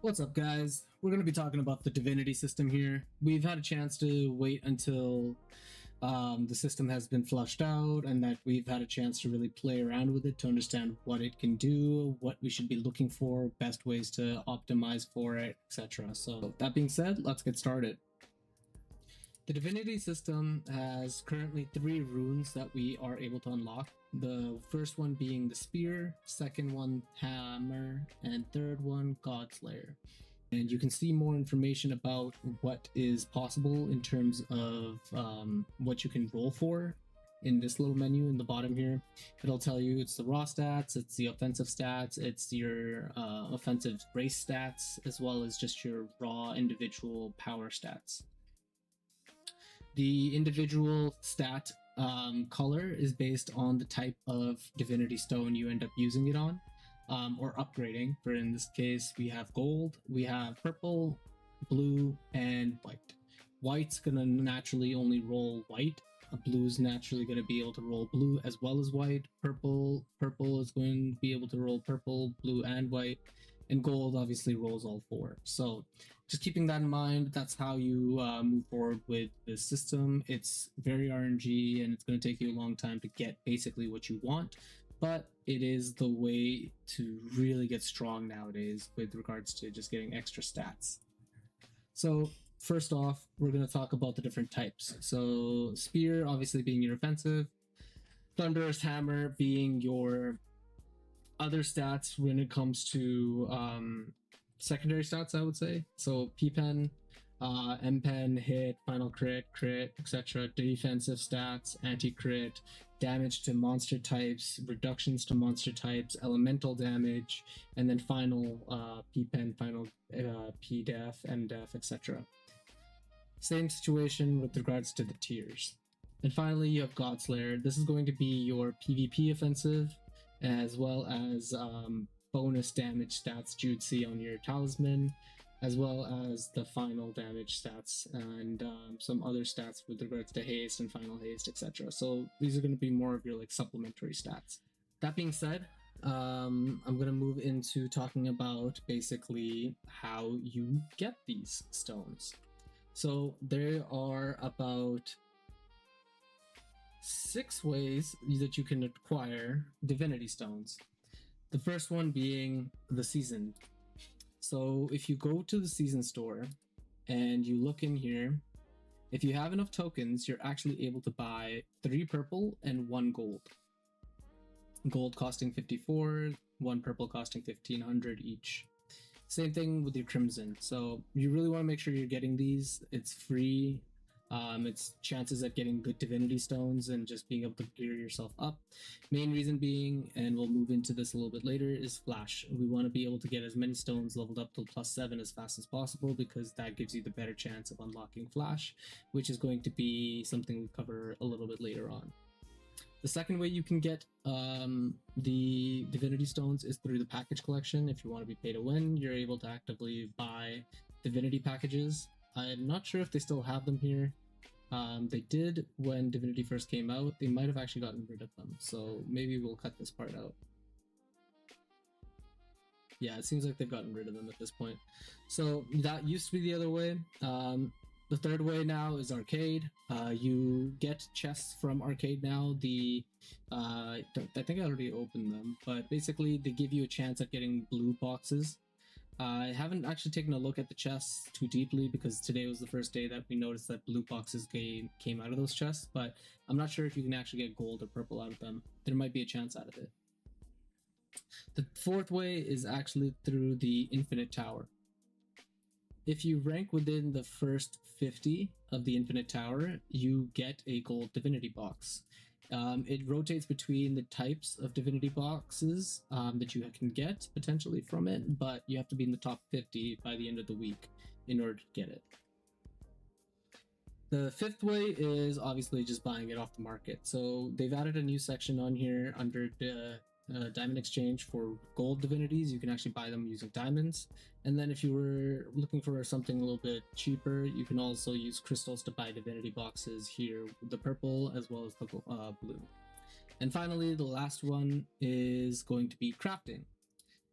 What's up, guys? We're going to be talking about the Divinity system here. We've had a chance to wait until the system has been flushed out and that we've had a chance to really play around with it to understand what it can do, what we should be looking for, best ways to optimize for it, etc. So that being said, let's get started. The Divinity system has currently 3 runes that we are able to unlock. The first one being the Spear, second one Hammer, and third one Godslayer. And you can see more information about what is possible in terms of what you can roll for in this little menu in the bottom here. It'll tell you it's the raw stats, it's the offensive stats, it's your offensive race stats, as well as just your raw individual power stats. The individual stat color is based on the type of divinity stone you end up using it on, or upgrading. For in this case, we have gold, we have purple, blue, and white. White's gonna naturally only roll white. Blue's naturally gonna be able to roll blue as well as white. Purple is going to be able to roll purple, blue, and white. And gold obviously rolls all 4. So just keeping that in mind, that's how you move forward with this system. It's very RNG and it's going to take you a long time to get basically what you want, but it is the way to really get strong nowadays with regards to just getting extra stats. So first off, we're going to talk about the different types. So Spear obviously being your offensive, Thunderous Hammer being your other stats when it comes to secondary stats, I would say. So P-Pen, M-Pen, hit, final crit, etc. Defensive stats, anti-crit, damage to monster types, reductions to monster types, elemental damage, and then final P-Pen, final P-Def, M-Def, etc. Same situation with regards to the tiers. And finally, you have Godslayer. This is going to be your PvP offensive, as well as bonus damage stats you'd see on your talisman, as well as the final damage stats and some other stats with regards to haste and final haste, etc. So these are going to be more of your like supplementary stats. That being said, I'm going to move into talking about basically how you get these stones. So there are about 6 ways that you can acquire divinity stones. The first one being the season. So if you go to the season store and you look in here, if you have enough tokens, you're actually able to buy 3 purple and 1 gold. Gold costing 54, 1 purple costing 1500 each. Same thing with your crimson. So you really want to make sure you're getting these. It's free. It's chances at getting good divinity stones and just being able to gear yourself up. Main reason being, and we'll move into this a little bit later, is flash. We want to be able to get as many stones leveled up to +7 as fast as possible, because that gives you the better chance of unlocking flash, which is going to be something we cover a little bit later on. The second way you can get the divinity stones is through the package collection. If you want to be pay to win, you're able to actively buy divinity packages. I'm not sure if they still have them here. They did when Divinity first came out. They might have actually gotten rid of them, so maybe we'll cut this part out. Yeah, it seems like they've gotten rid of them at this point. So that used to be the other way. The third way now is arcade. You get chests from arcade now. I think I already opened them, but basically they give you a chance at getting blue boxes. I haven't actually taken a look at the chests too deeply because today was the first day that we noticed that blue boxes came out of those chests, but I'm not sure if you can actually get gold or purple out of them. There might be a chance out of it. The fourth way is actually through the Infinite Tower. If you rank within the first 50 of the Infinite Tower, you get a gold divinity box. It rotates between the types of divinity boxes that you can get potentially from it, but you have to be in the top 50 by the end of the week in order to get it. The fifth way is obviously just buying it off the market. So they've added a new section on here under the diamond exchange for gold divinities. You can actually buy them using diamonds. And then if you were looking for something a little bit cheaper, you can also use crystals to buy divinity boxes here, the purple as well as the blue. And finally, the last one is going to be crafting.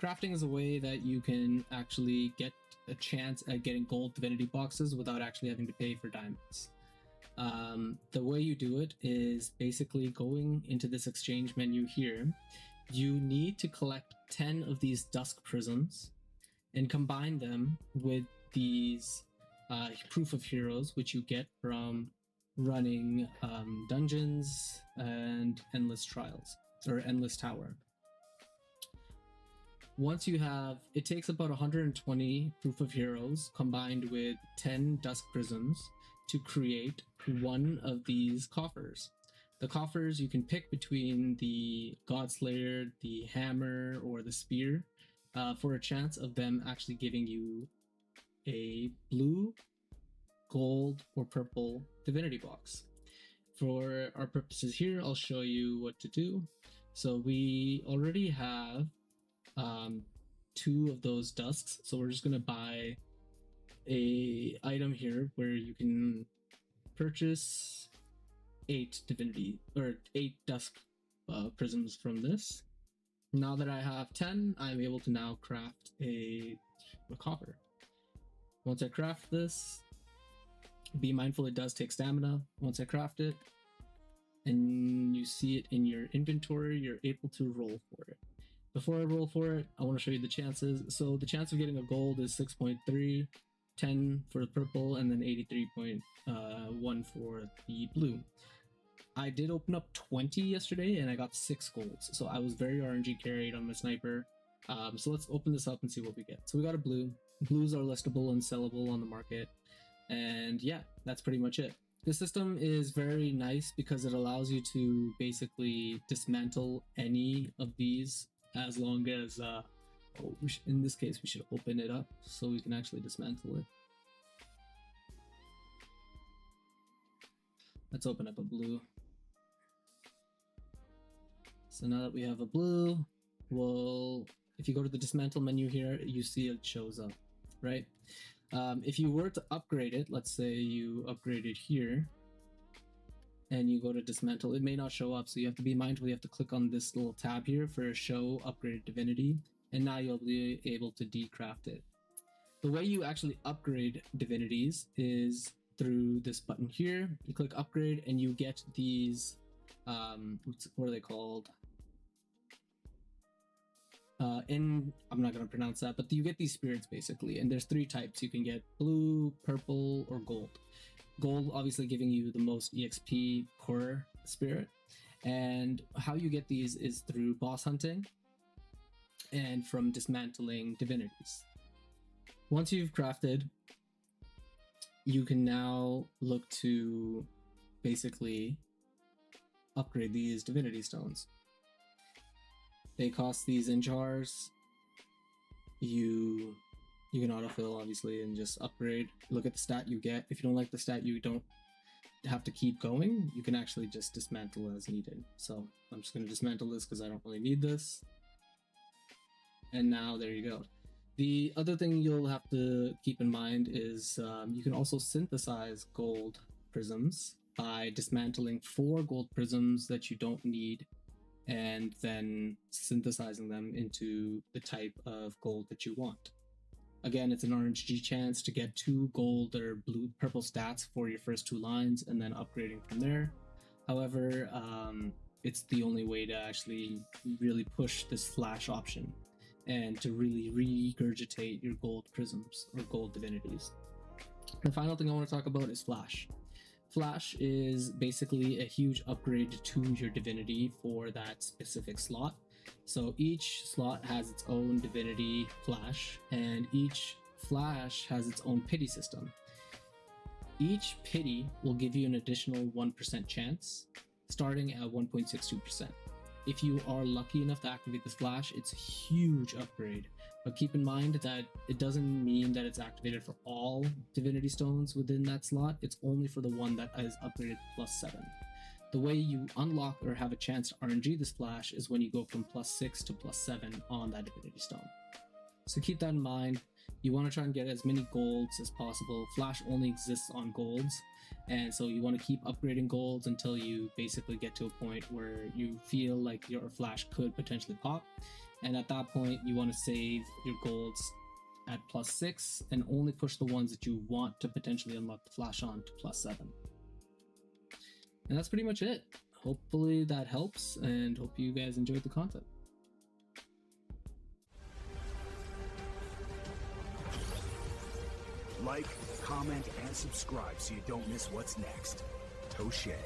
crafting is a way that you can actually get a chance at getting gold divinity boxes without actually having to pay for diamonds. The way you do it is basically going into this exchange menu here. You need to collect 10 of these dusk prisms and combine them with these proof of heroes, which you get from running dungeons and endless trials, or endless tower. Once you have, it takes about 120 proof of heroes combined with 10 dusk prisms to create one of these coffers. The coffers you can pick between the Godslayer, the hammer, or the spear for a chance of them actually giving you a blue, gold, or purple divinity box. For our purposes here, I'll show you what to do. So we already have 2 of those dusks, so we're just going to buy a item here where you can purchase 8 divinity or 8 dusk prisms from this. Now that I have 10, I'm able to now craft a copper. Once I craft this, be mindful it does take stamina. Once I craft it and you see it in your inventory, you're able to roll for it. Before I roll for it, I want to show you the chances. So the chance of getting a gold is 6.3, 10 for the purple, and then 83.1 for the blue. I did open up 20 yesterday and I got 6 golds, so I was very RNG carried on my sniper. So let's open this up and see what we get. So we got a blue. Blues are listable and sellable on the market, and yeah, that's pretty much it. This system is very nice because it allows you to basically dismantle any of these, as long as in this case we should open it up so we can actually dismantle it. Let's open up a blue. So now that we have a blue, well, if you go to the dismantle menu here, you see it shows up, right? If you were to upgrade it, let's say you upgrade it here and you go to dismantle, it may not show up, so you have to be mindful. You have to click on this little tab here for show upgraded divinity, and now you'll be able to decraft it. The way you actually upgrade divinities is through this button here. You click upgrade and you get these what are they called? I'm not going to pronounce that, but you get these spirits basically, and there's 3 types. You can get blue, purple, or gold. Gold obviously giving you the most EXP core spirit, and how you get these is through boss hunting and from dismantling divinities. Once you've crafted, you can now look to basically upgrade these divinity stones. They cost these in jars. You can autofill obviously and just upgrade. Look at the stat you get. If you don't like the stat, you don't have to keep going. You can actually just dismantle as needed. So I'm just going to dismantle this because I don't really need this. And now there you go. The other thing you'll have to keep in mind is you can also synthesize gold prisms by dismantling 4 gold prisms that you don't need and then synthesizing them into the type of gold that you want. Again, it's an RNG chance to get 2 gold or blue purple stats for your first 2 lines and then upgrading from there. However, it's the only way to actually really push this flash option and to really regurgitate your gold prisms or gold divinities. The final thing I want to talk about is flash. Flash is basically a huge upgrade to your divinity for that specific slot. So each slot has its own divinity flash, and each flash has its own pity system. Each pity will give you an additional 1% chance, starting at 1.62%. If you are lucky enough to activate this flash, it's a huge upgrade. But keep in mind that it doesn't mean that it's activated for all divinity stones within that slot. It's only for the one that is upgraded +7. The way you unlock or have a chance to RNG this flash is when you go from +6 to +7 on that divinity stone. So keep that in mind. You want to try and get as many golds as possible. Flash only exists on golds, and so you want to keep upgrading golds until you basically get to a point where you feel like your flash could potentially pop. And at that point, you want to save your golds at +6 and only push the ones that you want to potentially unlock the flash on to +7. And that's pretty much it. Hopefully that helps, and hope you guys enjoyed the content. Like, comment, and subscribe so you don't miss what's next. Touché.